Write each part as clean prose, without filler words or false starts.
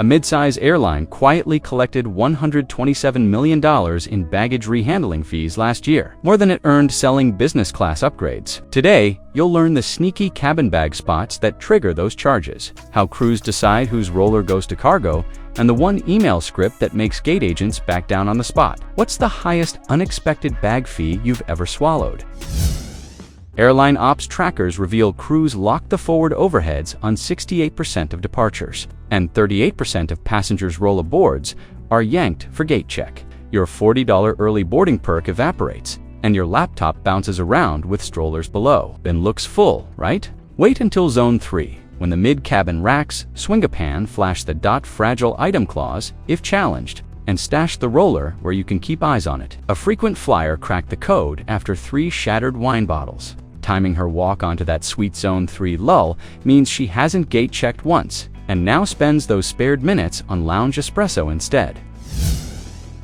A midsize airline quietly collected $127 million in baggage rehandling fees last year, more than it earned selling business class upgrades. Today, you'll learn the sneaky cabin bag spots that trigger those charges, how crews decide whose roller goes to cargo, and the one email script that makes gate agents back down on the spot. What's the highest unexpected bag fee you've ever swallowed? Airline ops trackers reveal crews lock the forward overheads on 68% of departures, and 38% of passengers' rollaboards are yanked for gate check. Your $40 early boarding perk evaporates, and your laptop bounces around with strollers below. Then looks full, right? Wait until Zone 3, when the mid-cabin racks swing-a-pan flash the "fragile item" clause if challenged, and stash the roller where you can keep eyes on it. A frequent flyer cracked the code after 3 shattered wine bottles. Timing her walk onto that sweet Zone 3 lull means she hasn't gate checked once, and now spends those spared minutes on lounge espresso instead.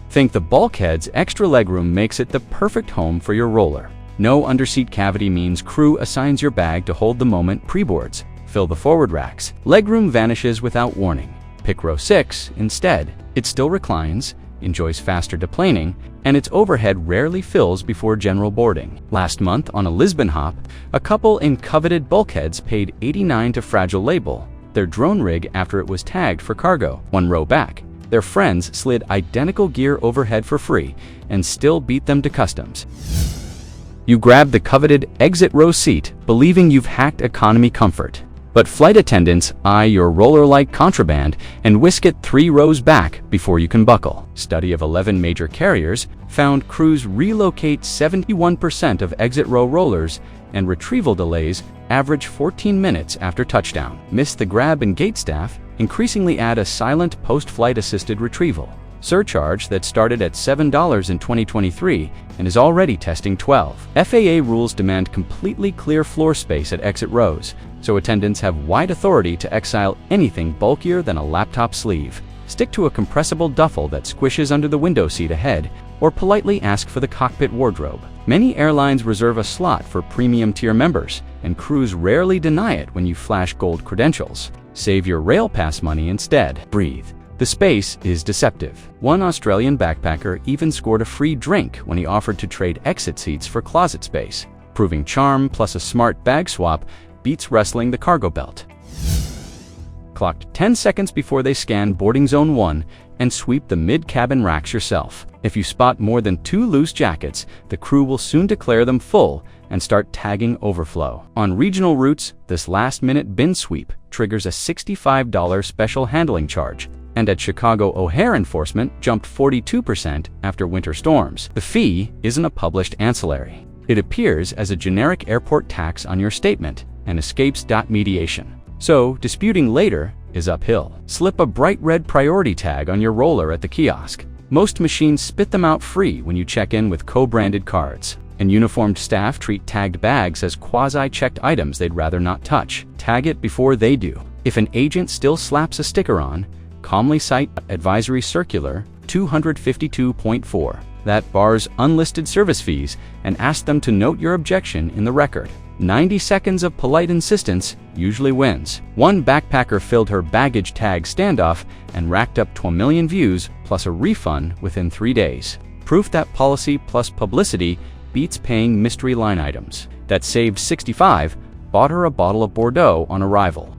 Think the bulkhead's extra legroom makes it the perfect home for your roller. No underseat cavity means crew assigns your bag to hold the moment pre-boards. Fill the forward racks. Legroom vanishes without warning. Pick row 6 instead. It still reclines, enjoys faster deplaning, and its overhead rarely fills before general boarding. Last month, on a Lisbon hop, a couple in coveted bulkheads paid $89 to Fragile label their drone rig after it was tagged for cargo. 1 row back, their friends slid identical gear overhead for free and still beat them to customs. You grab the coveted exit row seat, believing you've hacked economy comfort. But flight attendants eye your roller like contraband and whisk it 3 rows back before you can buckle. Study of 11 major carriers found crews relocate 71% of exit row rollers, and retrieval delays average 14 minutes after touchdown. Miss the grab and gate staff increasingly add a silent post-flight assisted retrieval surcharge that started at $7 in 2023 and is already testing $12. FAA rules demand completely clear floor space at exit rows, so attendants have wide authority to exile anything bulkier than a laptop sleeve. Stick to a compressible duffel that squishes under the window seat ahead, or politely ask for the cockpit wardrobe. Many airlines reserve a slot for premium tier members, and crews rarely deny it when you flash gold credentials. Save your rail pass money instead. Breathe. The space is deceptive. One Australian backpacker even scored a free drink when he offered to trade exit seats for closet space. Proving charm plus a smart bag swap beats wrestling the cargo belt. Clocked 10 seconds before they scan boarding zone 1 and sweep the mid-cabin racks yourself. If you spot more than 2 loose jackets, the crew will soon declare them full and start tagging overflow. On regional routes, this last-minute bin sweep triggers a $65 special handling charge, and at Chicago, O'Hare enforcement jumped 42% after winter storms. The fee isn't a published ancillary. It appears as a generic airport tax on your statement and escapes mediation. So, disputing later is uphill. Slip a bright red priority tag on your roller at the kiosk. Most machines spit them out free when you check in with co-branded cards. And uniformed staff treat tagged bags as quasi-checked items they'd rather not touch. Tag it before they do. If an agent still slaps a sticker on, calmly cite Advisory Circular 252.4 that bars unlisted service fees and ask them to note your objection in the record. 90 seconds of polite insistence usually wins. One backpacker filled her baggage tag standoff and racked up 2 million views plus a refund within 3 days. Proof that policy plus publicity beats paying mystery line items. That saved 65, bought her a bottle of Bordeaux on arrival.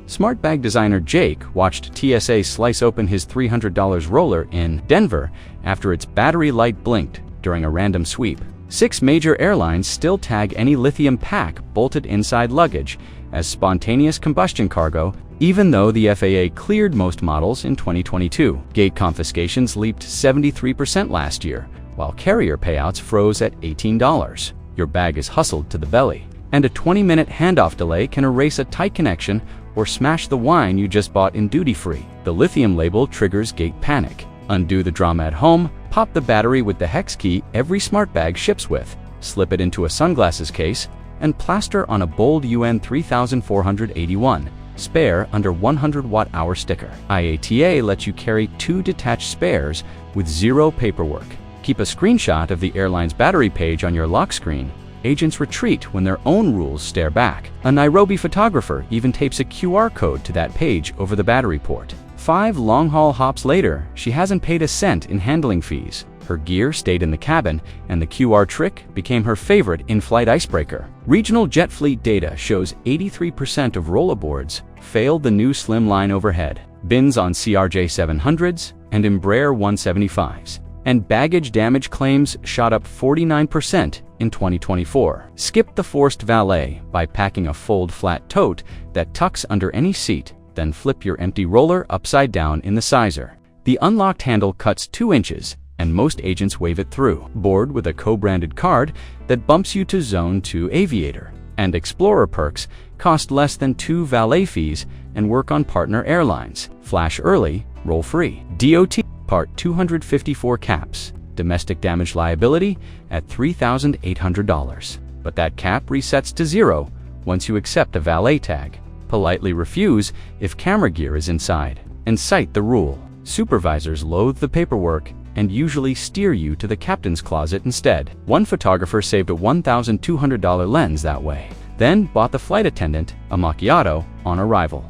Smart bag designer Jake watched TSA slice open his $300 roller in Denver after its battery light blinked during a random sweep. 6 major airlines still tag any lithium pack bolted inside luggage as spontaneous combustion cargo, even though the FAA cleared most models in 2022. Gate confiscations leaped 73% last year, while carrier payouts froze at $18. Your bag is hustled to the belly, and a 20-minute handoff delay can erase a tight connection or smash the wine you just bought in duty-free. The lithium label triggers gate panic. Undo the drama at home, pop the battery with the hex key every smart bag ships with, slip it into a sunglasses case, and plaster on a bold UN 3481 spare under 100 watt-hour sticker. IATA lets you carry 2 detached spares with 0 paperwork. Keep a screenshot of the airline's battery page on your lock screen agents retreat when their own rules stare back. A Nairobi photographer even tapes a QR code to that page over the battery port. 5 long-haul hops later, she hasn't paid a cent in handling fees. Her gear stayed in the cabin, and the QR trick became her favorite in-flight icebreaker. Regional jet fleet data shows 83% of rollerboards failed the new slimline overhead, bins on CRJ 700s and Embraer 175s, and baggage damage claims shot up 49% in 2024. Skip the forced valet by packing a fold-flat tote that tucks under any seat, then flip your empty roller upside down in the sizer. The unlocked handle cuts 2 inches, and most agents wave it through. Board with a co-branded card that bumps you to Zone 2 Aviator. And Explorer perks cost less than 2 valet fees and work on partner airlines. Flash early, roll free. DOT Part 254 caps. Domestic damage liability at $3,800. But that cap resets to 0 once you accept a valet tag. Politely refuse if camera gear is inside, and cite the rule. Supervisors loathe the paperwork and usually steer you to the captain's closet instead. One photographer saved a $1,200 lens that way, then bought the flight attendant a macchiato on arrival.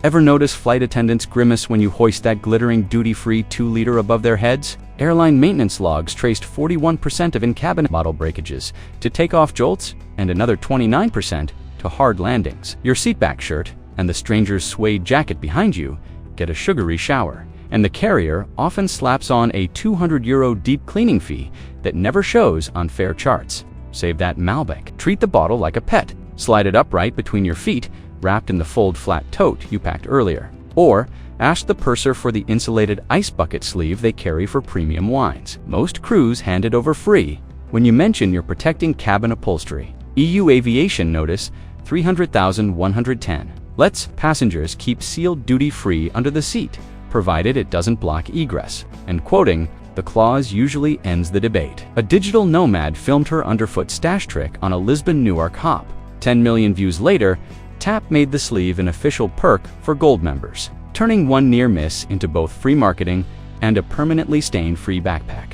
Ever notice flight attendants grimace when you hoist that glittering duty-free 2-liter above their heads? Airline maintenance logs traced 41% of in-cabin bottle breakages to takeoff jolts and another 29% to hard landings. Your seatback shirt and the stranger's suede jacket behind you get a sugary shower, and the carrier often slaps on a €200 deep cleaning fee that never shows on fare charts. Save that Malbec. Treat the bottle like a pet. Slide it upright between your feet, wrapped in the fold-flat tote you packed earlier. Or ask the purser for the insulated ice bucket sleeve they carry for premium wines. Most crews hand it over free when you mention you're protecting cabin upholstery. EU Aviation Notice 300,110. Lets passengers keep sealed duty-free under the seat, provided it doesn't block egress. And quoting, the clause usually ends the debate. A digital nomad filmed her underfoot stash trick on a Lisbon-Newark hop. 10 million views later, TAP made the sleeve an official perk for Gold members, turning one near miss into both free marketing and a permanently stain-free backpack.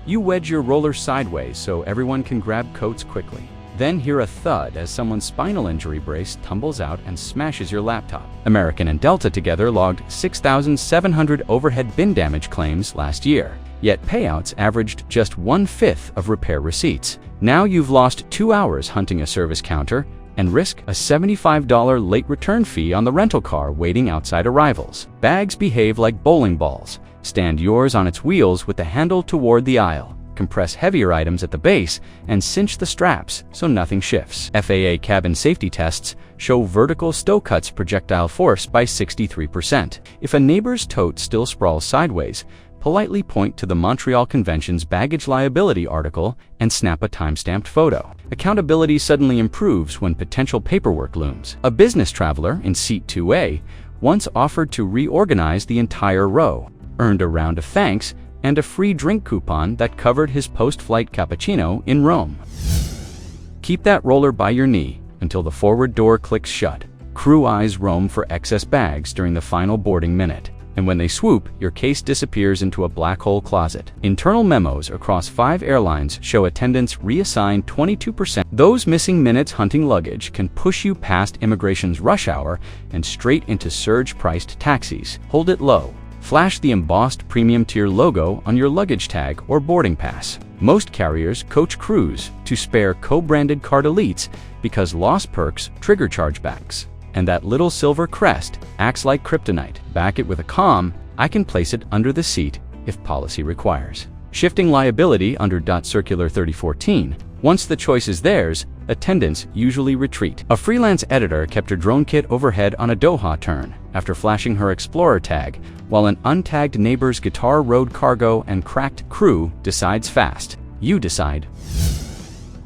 You wedge your roller sideways so everyone can grab coats quickly. Then hear a thud as someone's spinal injury brace tumbles out and smashes your laptop. American and Delta together logged 6,700 overhead bin damage claims last year, yet payouts averaged just 1/5 of repair receipts. Now you've lost 2 hours hunting a service counter and risk a $75 late return fee on the rental car waiting outside arrivals. Bags behave like bowling balls. Stand yours on its wheels with the handle toward the aisle. Compress heavier items at the base and cinch the straps so nothing shifts. FAA cabin safety tests show vertical stow cuts projectile force by 63%. If a neighbor's tote still sprawls sideways, politely point to the Montreal Convention's baggage liability article and snap a time-stamped photo. Accountability suddenly improves when potential paperwork looms. A business traveler in seat 2A once offered to reorganize the entire row, earned a round of thanks and a free drink coupon that covered his post-flight cappuccino in Rome. Keep that roller by your knee until the forward door clicks shut. Crew eyes roam for excess bags during the final boarding minute, and when they swoop, your case disappears into a black hole closet. Internal memos across 5 airlines show attendants reassigned 22%. Those missing minutes hunting luggage can push you past immigration's rush hour and straight into surge-priced taxis. Hold it low. Flash the embossed premium tier logo on your luggage tag or boarding pass. Most carriers coach crews to spare co-branded card elites because lost perks trigger chargebacks. And that little silver crest acts like kryptonite. Back it with a calm, I can place it under the seat if policy requires. Shifting liability under Circular 3014. Once the choice is theirs, attendants usually retreat. A freelance editor kept her drone kit overhead on a Doha turn after flashing her Explorer tag, while an untagged neighbor's guitar rode cargo and cracked crew decides fast. You decide.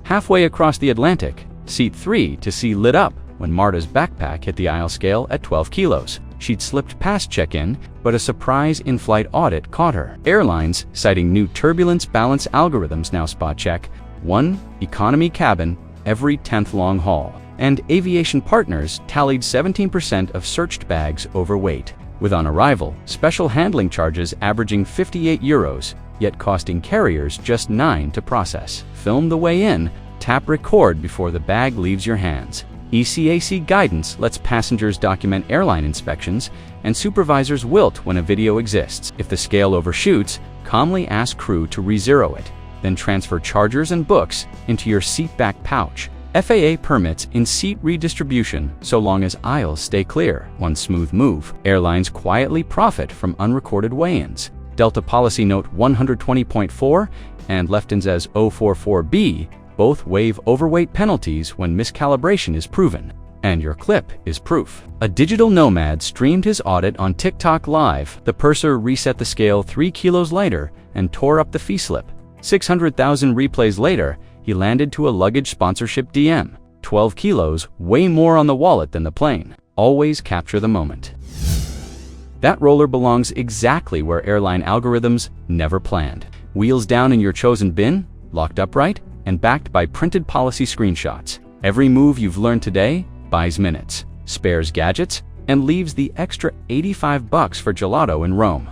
Halfway across the Atlantic, seat 3 to see lit up when Marta's backpack hit the aisle scale at 12 kilos. She'd slipped past check-in, but a surprise in-flight audit caught her. Airlines, citing new turbulence balance algorithms, now spot check 1 economy cabin every 10th long haul. And aviation partners tallied 17% of searched bags overweight, with on arrival special handling charges averaging €58 yet costing carriers just $9 to process. Film the way in, tap record before the bag leaves your hands. ECAC guidance lets passengers document airline inspections, and supervisors wilt when a video exists. If the scale overshoots, calmly ask crew to re-zero it, then transfer chargers and books into your seat back pouch. FAA permits in-seat redistribution so long as aisles stay clear. One smooth move. Airlines quietly profit from unrecorded weigh-ins. Delta Policy Note 120.4 and Lufthansa's 044B both waive overweight penalties when miscalibration is proven. And your clip is proof. A digital nomad streamed his audit on TikTok Live. The purser reset the scale 3 kilos lighter and tore up the fee slip. 600,000 replays later, he landed to a luggage sponsorship DM. 12 kilos, way more on the wallet than the plane. Always capture the moment. That roller belongs exactly where airline algorithms never planned. Wheels down in your chosen bin, locked upright, and backed by printed policy screenshots. Every move you've learned today buys minutes, spares gadgets, and leaves the extra $85 for gelato in Rome.